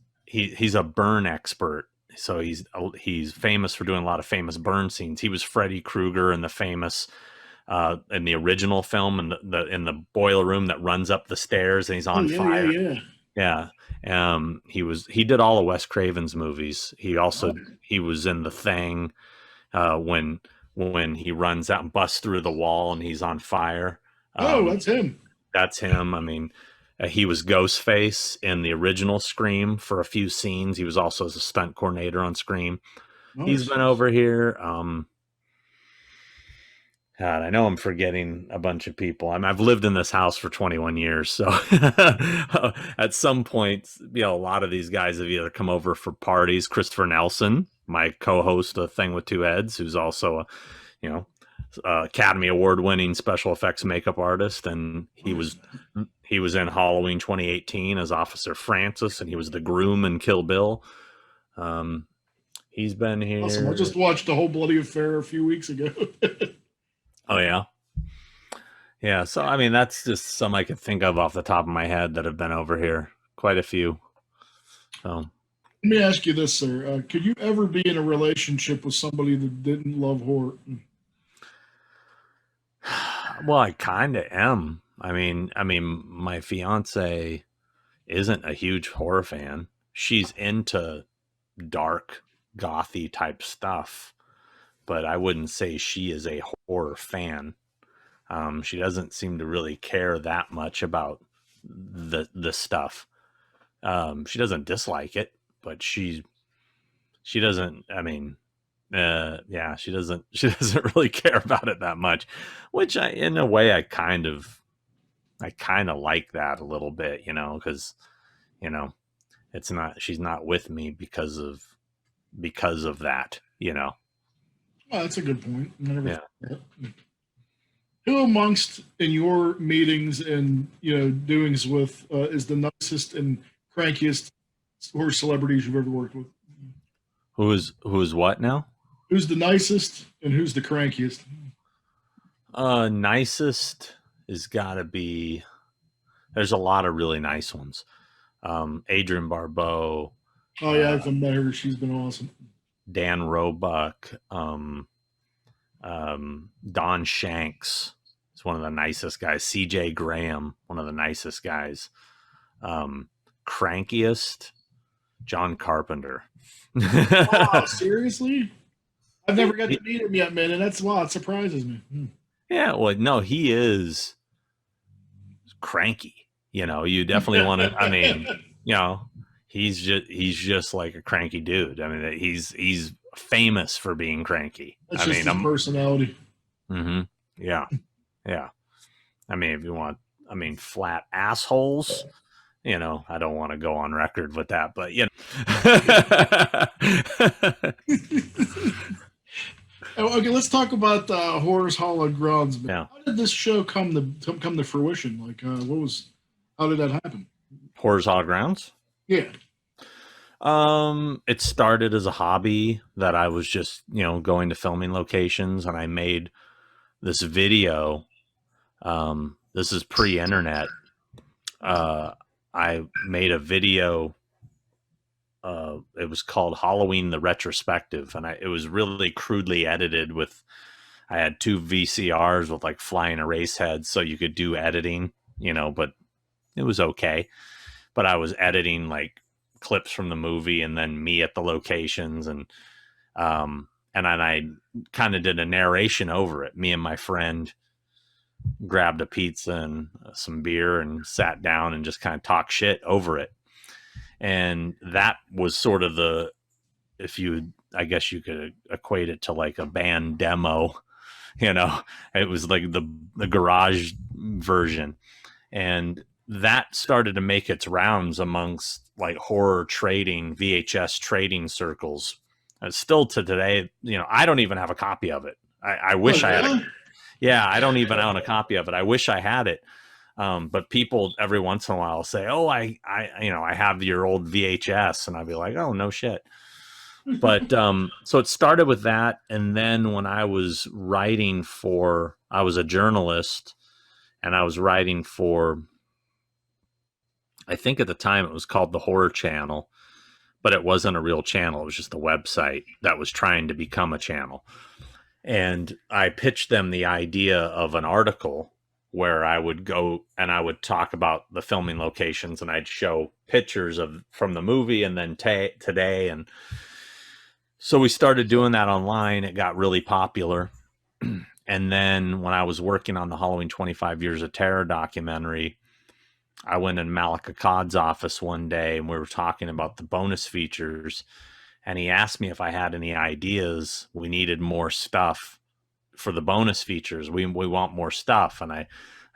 a burn expert. So he's famous for doing a lot of famous burn scenes. He was Freddy Krueger in the famous in the original film, in the boiler room that runs up the stairs and he's on fire. Yeah. He did all of Wes Craven's movies. He was in The Thing, when he runs out and busts through the wall and he's on fire. That's him. That's him. I mean, he was Ghostface in the original Scream for a few scenes. He was also as a stunt coordinator on Scream. He's been over here. God, I know I'm forgetting a bunch of people. I've lived in this house for 21 years, so at some point, a lot of these guys have either come over for parties. Christopher Nelson, my co-host of Thing with Two Heads, who's also a Academy Award-winning special effects makeup artist, and he was in Halloween 2018 as Officer Francis, and he was the groom in Kill Bill. He's been here. Awesome. I just watched The Whole Bloody Affair a few weeks ago. Oh, yeah? Yeah, so, I mean, that's just some I could think of off the top of my head that have been over here. Quite a few. So, let me ask you this, sir. Could you ever be in a relationship with somebody that didn't love horror? Well, I kind of am. I mean, my fiance isn't a huge horror fan. She's into dark, gothy type stuff, but I wouldn't say she is a horror fan. She doesn't seem to really care that much about the stuff. She doesn't dislike it, but she doesn't. I mean, she doesn't really care about it that much, which in a way I kind of like that a little bit, because she's not with me because of that, Oh, that's a good point. Who amongst in your meetings and doings with is the nicest and crankiest horror celebrities you've ever worked with? Who is what now? Who's the nicest and who's the crankiest? Nicest has got to be. There's a lot of really nice ones. Adrienne Barbeau. Oh yeah, I've met her. She's been awesome. Dan Roebuck. Don Shanks is one of the nicest guys. CJ Graham, one of the nicest guys. Crankiest, John Carpenter. Oh, seriously? I've never got to meet him yet, man, and it surprises me. Yeah, well, no, he is cranky. You definitely want to. I mean, he's just like a cranky dude. I mean, he's famous for being cranky. That's just his personality. Mm-hmm. Yeah, yeah. I mean, if you want, flat assholes. I don't want to go on record with that, but Okay, let's talk about Horrors Hallowed Grounds. Yeah. How did this show come to fruition? Like, how did that happen? Horrors Hallowed Grounds? Yeah. It started as a hobby that I was just, going to filming locations, and I made this video. This is pre-internet. I made a video. It was called Halloween the Retrospective, and it was really crudely edited I had 2 VCRs with like flying erase heads, so you could do editing, but it was okay. But I was editing like clips from the movie and then me at the locations, and then I kind of did a narration over it. Me and my friend grabbed a pizza and some beer and sat down and just kind of talked shit over it. And that was sort of I guess you could equate it to like a band demo, it was like the garage version. And that started to make its rounds amongst like horror trading, VHS trading circles. And still to today, I don't even have a copy of it. I wish I had. Yeah, I don't even own a copy of it. I wish I had it. But people every once in a while say, "Oh, I have your old VHS," and I'd be like, "Oh, no shit." But so it started with that, and then when I was writing for, I was a journalist, and I was writing for, I think at the time it was called the Horror Channel, but it wasn't a real channel. It was just a website that was trying to become a channel. And I pitched them the idea of an article where I would go and I would talk about the filming locations, and I'd show pictures of from the movie and then today. And so we started doing that online. It got really popular. And then when I was working on the Halloween 25 Years of Terror documentary, I went in Malika Cod's office one day and we were talking about the bonus features. And he asked me if I had any ideas. We needed more stuff for the bonus features. We want more stuff. And I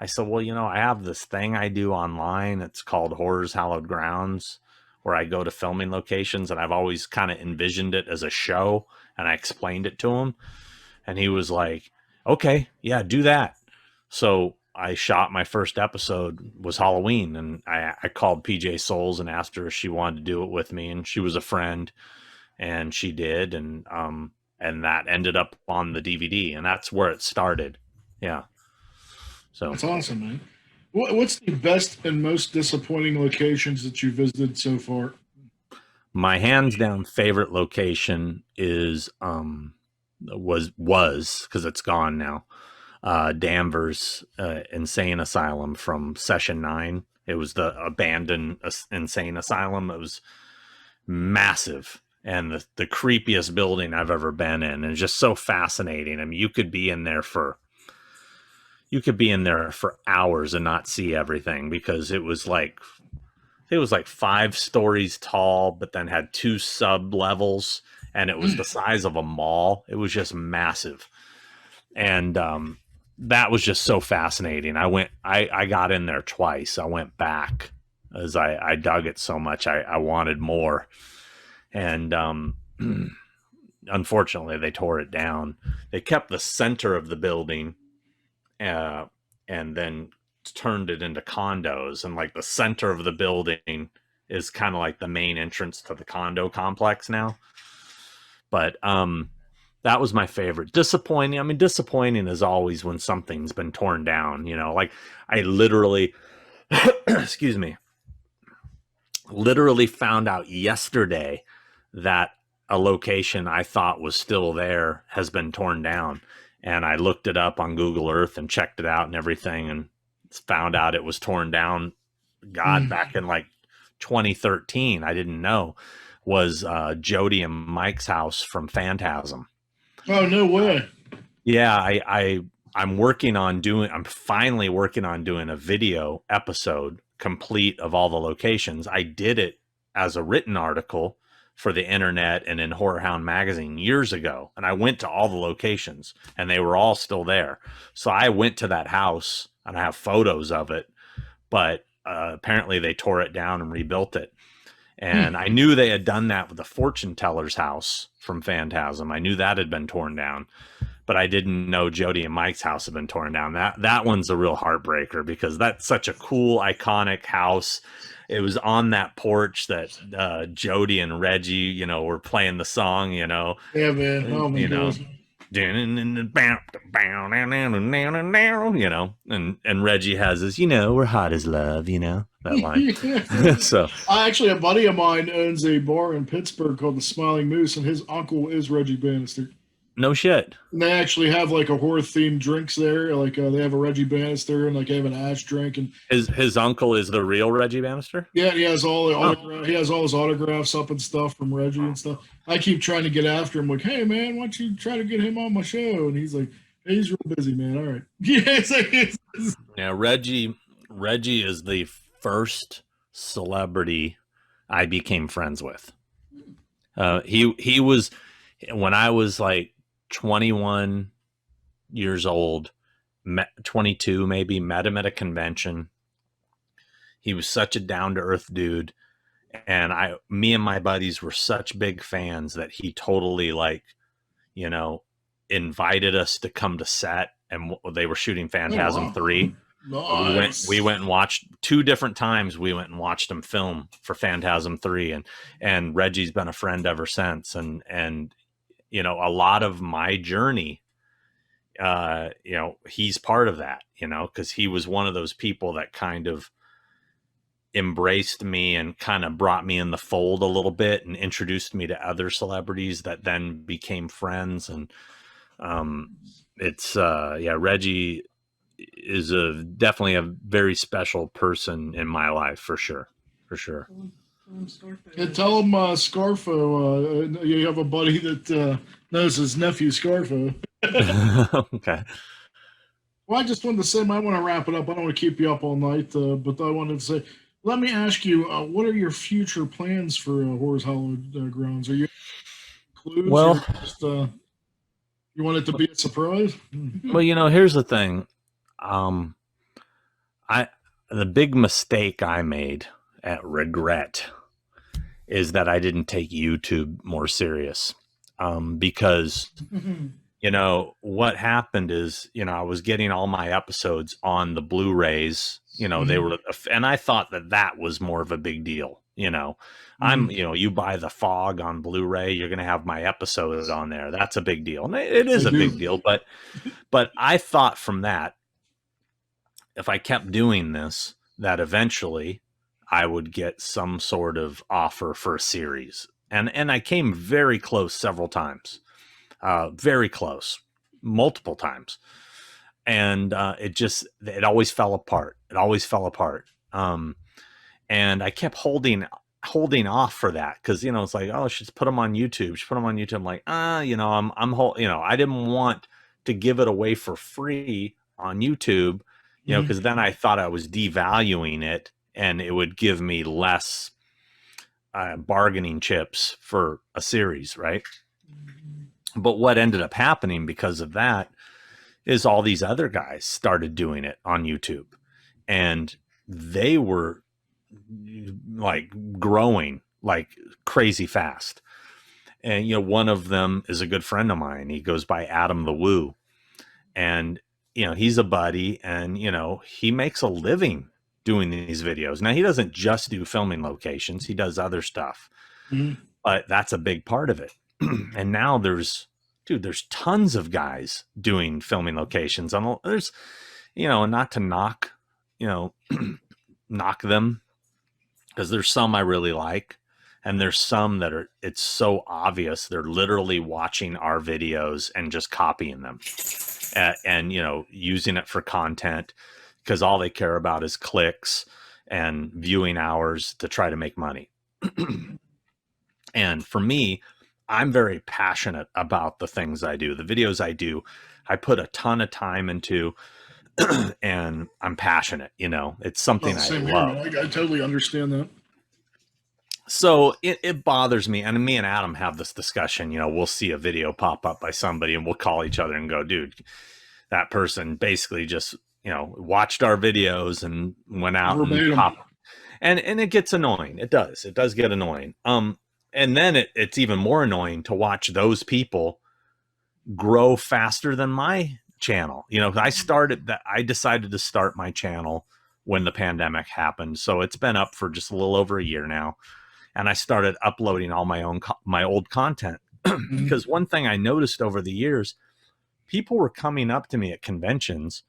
said, well, you know, I have this thing I do online. It's called Horrors Hallowed Grounds, where I go to filming locations, and I've always kind of envisioned it as a show. And I explained it to him, and he was like, okay, yeah, do that. So I shot my first episode was Halloween, and I called PJ Souls and asked her if she wanted to do it with me, and she was a friend, and she did, and that ended up on the DVD, and that's where it started. Yeah. So that's awesome, man. What's the best and most disappointing locations that you visited so far? My hands down favorite location is was because it's gone now. Danvers Insane Asylum from Session 9. It was the abandoned insane asylum. It was massive and the creepiest building I've ever been in, and just so fascinating. I mean, you could be in there for hours and not see everything, because it was like 5 stories tall, but then had 2 sub levels, and it was the size of a mall. It was just massive. And that was just so fascinating. I got in there twice. I went back as I dug it so much. I wanted more. And unfortunately, they tore it down. They kept the center of the building and then turned it into condos. And like the center of the building is kind of like the main entrance to the condo complex now. But that was my favorite. Disappointing. I mean, disappointing is always when something's been torn down, you know, like I literally, excuse me, literally found out yesterday that a location I thought was still there has been torn down. And I looked it up on Google Earth and checked it out and everything, and found out it was torn down. God, back in like 2013, I didn't know, was Jody and Mike's house from Phantasm. Oh, no way. Yeah, I'm finally working on doing a video episode complete of all the locations. I did it as a written article for the internet and in Horror Hound magazine years ago. And I went to all the locations and they were all still there. So I went to that house and I have photos of it, but apparently they tore it down and rebuilt it. And I knew they had done that with the fortune teller's house from Phantasm. I knew that had been torn down, but I didn't know Jody and Mike's house had been torn down. That one's a real heartbreaker, because that's such a cool, iconic house. It was on that porch that Jody and Reggie, you know, were playing the song, you know. Yeah, man. Oh, my goodness. You know, and Reggie has this, you know, we're hot as love, you know, that line. So actually, a buddy of mine owns a bar in Pittsburgh called the Smiling Moose, and his uncle is Reggie Bannister. No shit. And they actually have like a horror themed drinks there. Like they have a Reggie Bannister, and like they have an ash drink. And his uncle is the real Reggie Bannister. Yeah, he has all he has all his autographs up and stuff from Reggie and stuff. I keep trying to get after him, like, hey man, why don't you try to get him on my show? And he's like, hey, he's real busy, man. All right. Yeah, Reggie is the first celebrity I became friends with. He was, when I was like 21 years old, 22 maybe, met him at a convention. He was such a down-to-earth dude, and me and my buddies were such big fans that he totally, like, you know, invited us to come to set, and they were shooting Phantasm 3. Nice. We went and watched 2 different times. We went and watched them film for Phantasm 3, and Reggie's been a friend ever since. And you know, a lot of my journey, you know, he's part of that, you know, because he was one of those people that kind of embraced me and kind of brought me in the fold a little bit and introduced me to other celebrities that then became friends. And it's yeah, Reggie is definitely a very special person in my life, for sure. Yeah, tell him Scarfo. You have a buddy that knows his nephew Scarfo. Okay. Well, I just wanted to say, I want to wrap it up. I don't want to keep you up all night, but I wanted to say, let me ask you, what are your future plans for Horrors Hallowed Grounds? Are you clues? Well, Just, you want it to be a surprise? Well, you know, here's the thing. The big mistake I made at regret is that I didn't take YouTube more serious. Because you know, what happened is, you know, I was getting all my episodes on the Blu-rays, you know, they were, and I thought that was more of a big deal. You know, you know, you buy the Fog on Blu-ray, you're going to have my episodes on there. That's a big deal. And it is a big deal, but I thought from that, if I kept doing this, that eventually I would get some sort of offer for a series. And I came very close several times. Very close, multiple times. And it always fell apart. And I kept holding off for that. Cause you know, it's like, oh, just put them on YouTube. I'm like, you know, you know, I didn't want to give it away for free on YouTube, you know, cause then I thought I was devaluing it and it would give me less bargaining chips for a series. Right. But what ended up happening because of that is all these other guys started doing it on YouTube, and they were like growing like crazy fast. And, you know, one of them is a good friend of mine. He goes by Adam the Woo, and, you know, he's a buddy, and, you know, he makes a living doing these videos. Now, he doesn't just do filming locations. He does other stuff, but that's a big part of it. And now there's tons of guys doing filming locations. There's, you know, not to knock, you know, knock them, because there's some I really like, and there's some that it's so obvious they're literally watching our videos and just copying them, and you know, using it for content, because all they care about is clicks and viewing hours to try to make money. And for me, I'm very passionate about the things I do. The videos I do, I put a ton of time into, and I'm passionate, you know, it's something I love. I totally understand that. So it bothers me. And me and Adam have this discussion, you know, we'll see a video pop up by somebody and we'll call each other and go, dude, that person basically just, you know, watched our videos and went out and popped. And it gets annoying. It does get annoying. And then it's even more annoying to watch those people grow faster than my channel. You know, I decided to start my channel when the pandemic happened. So it's been up for just a little over a year now. And I started uploading all my old content, because one thing I noticed over the years, people were coming up to me at conventions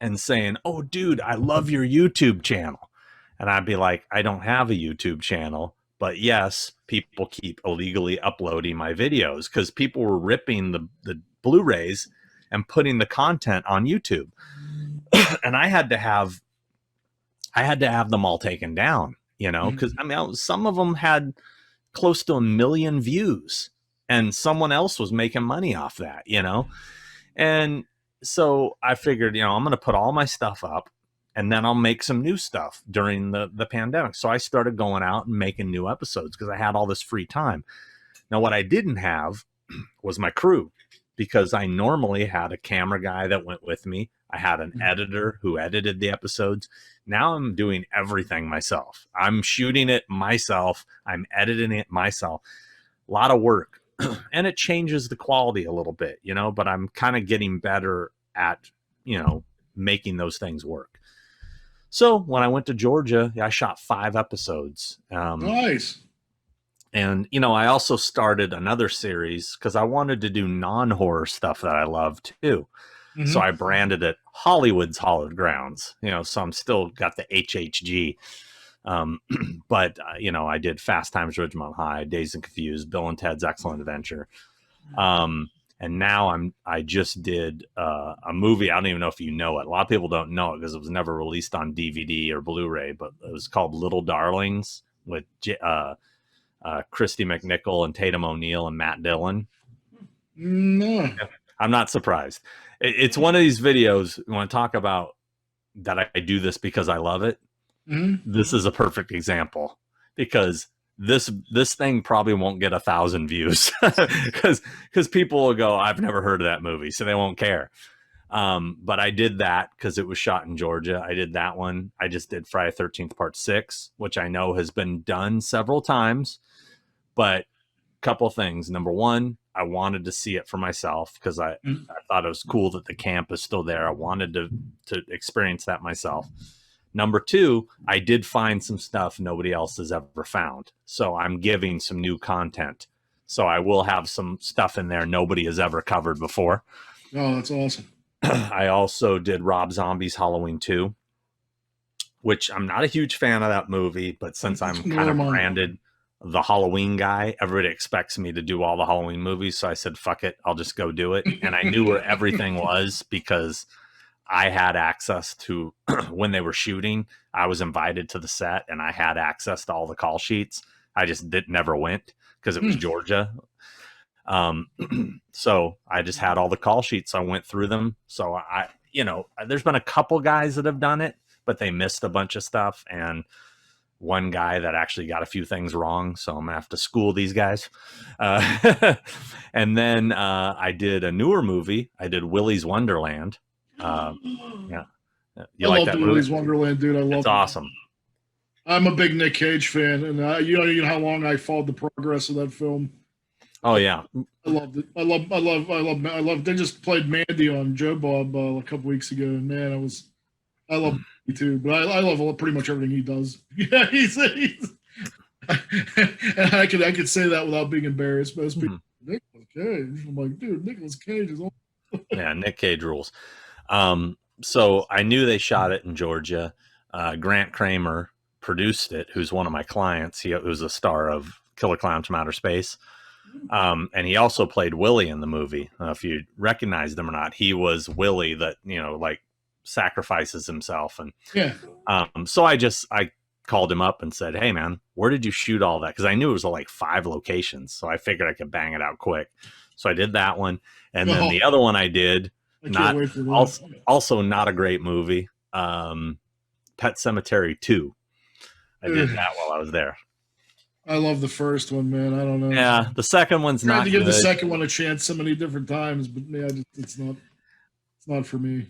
and saying, "Oh, dude, I love your YouTube channel." And I'd be like, I don't have a YouTube channel. But yes, people keep illegally uploading my videos, because people were ripping the Blu-rays and putting the content on YouTube. And I had to have them all taken down, you know, because I mean, some of them had close to 1 million views, and someone else was making money off that, you know. And so I figured, you know, I'm going to put all my stuff up, and then I'll make some new stuff during the pandemic. So I started going out and making new episodes because I had all this free time. Now, what I didn't have was my crew, because I normally had a camera guy that went with me. I had an editor who edited the episodes. Now I'm doing everything myself. I'm shooting it myself. I'm editing it myself. A lot of work. And it changes the quality a little bit, you know, but I'm kind of getting better at, you know, making those things work. So when I went to Georgia, I shot 5 episodes. Nice. And, you know, I also started another series because I wanted to do non-horror stuff that I love too. Mhm. So I branded it Hollywood's Hallowed Grounds, you know, so I'm still got the HHG. But, you know, I did Fast Times at Ridgemont High, Dazed and Confused, Bill and Ted's Excellent Adventure. And now I just did a movie. I don't even know if you know it. A lot of people don't know it because it was never released on DVD or Blu-ray, but it was called Little Darlings with Christy McNichol and Tatum O'Neal and Matt Dillon. No. I'm not surprised. It's one of these videos you want to talk about that I do this because I love it. Mm-hmm. This is a perfect example because this thing probably won't get 1,000 views because people will go, I've never heard of that movie, so they won't care. But I did that because it was shot in Georgia. I did that one. I just did Friday 13th Part 6, which I know has been done several times. But a couple things. Number one, I wanted to see it for myself because I thought it was cool that the camp is still there. I wanted to experience that myself. Number two, I did find some stuff nobody else has ever found. So I'm giving some new content. So I will have some stuff in there nobody has ever covered before. Oh, that's awesome. I also did Rob Zombie's Halloween 2, which I'm not a huge fan of that movie, but since I'm kind of branded the Halloween guy, everybody expects me to do all the Halloween movies. So I said, fuck it, I'll just go do it. And I knew where everything was because I had access to when they were shooting. I was invited to the set and I had access to all the call sheets. I just never went because it was Georgia. So I just had all the call sheets. So I went through them. So there's been a couple guys that have done it, but they missed a bunch of stuff. And one guy that actually got a few things wrong. So I'm gonna have to school these guys. And then I did a newer movie. I did Willy's Wonderland. Yeah. You I like love that the movie? Willy's Wonderland, dude. I love It's awesome. I'm a big Nick Cage fan, and you know how long I followed the progress of that film. Oh yeah. I loved it. I love. They just played Mandy on Joe Bob a couple weeks ago, and man, I love him too. But I love pretty much everything he does. Yeah, he's and I could say that without being embarrassed. Most people, Nicolas Cage. I'm like, dude, Nicolas Cage is. Yeah, Nick Cage rules. So I knew they shot it in Georgia. Grant Kramer produced it, who's one of my clients. He was a star of Killer Clowns from Outer Space. And he also played Willy in the movie. If you recognized him or not, he was Willy that, like sacrifices himself. And so I called him up and said, hey man, where did you shoot all that? Because I knew it was like 5 locations. So I figured I could bang it out quick. So I did that one. And then the other one I did, also not a great movie, Pet Sematary 2. I did that while I was there. I love the first one, man. I don't know. Yeah, the second one's not good. I tried to give the second one a chance so many different times, but yeah, it's not for me.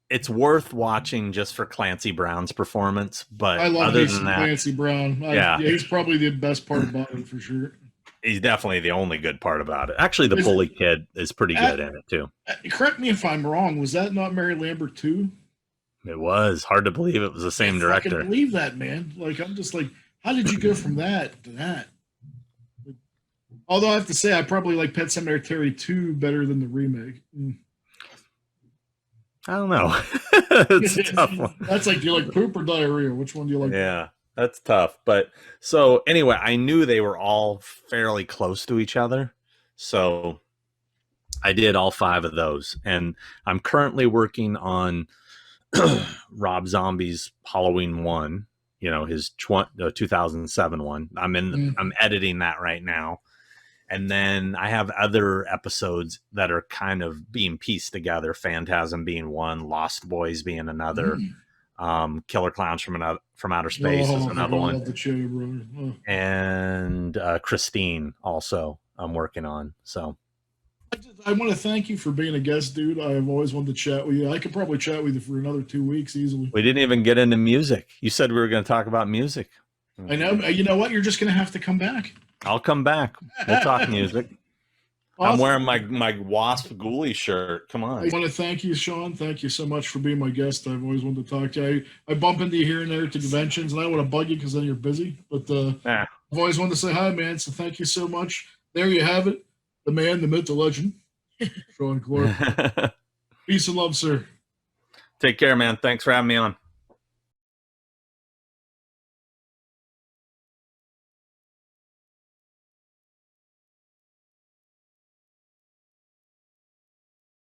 It's worth watching just for Clancy Brown's performance, but I love other than that, Clancy Brown. Yeah, he's probably the best part about it for sure. He's definitely the only good part about it. Actually, the Pulley kid is pretty good in it too. Correct me if I'm wrong. Was that not Mary Lambert too? It was hard to believe it was the same director. I can't believe that, man. Like I'm just like, how did you go from that to that? Although I have to say, I probably like Pet Sematary 2 better than the remake. I don't know. It's a tough one. That's like, do you like poop or diarrhea? Which one do you like? Yeah, that's tough. But so anyway, I knew they were all fairly close to each other. So I did all 5 of those. And I'm currently working on Rob Zombie's Halloween 1, his 2007 one. I'm editing that right now. And then I have other episodes that are kind of being pieced together. Phantasm being one, Lost Boys being another, Killer Clowns from Outer Space is another one. And Christine also I'm working on. So I want to thank you for being a guest, dude. I've always wanted to chat with you. I could probably chat with you for another 2 weeks easily. We didn't even get into music. You said we were going to talk about music. I know. You know what? You're just going to have to come back. I'll come back. We'll talk music. I'm Awesome. wearing my Wasp Ghoulie shirt. Come I on. want to thank you, Sean. Thank you so much for being my guest. I've always wanted to talk to you. I bump into you here and there at the conventions, and I want to bug you because then you're busy. But Nah. I've always wanted to say hi, man. So thank you so much. There you have it. The man, the myth, the legend, Sean Clark. Peace and love, sir. Take care, man. Thanks for having me on.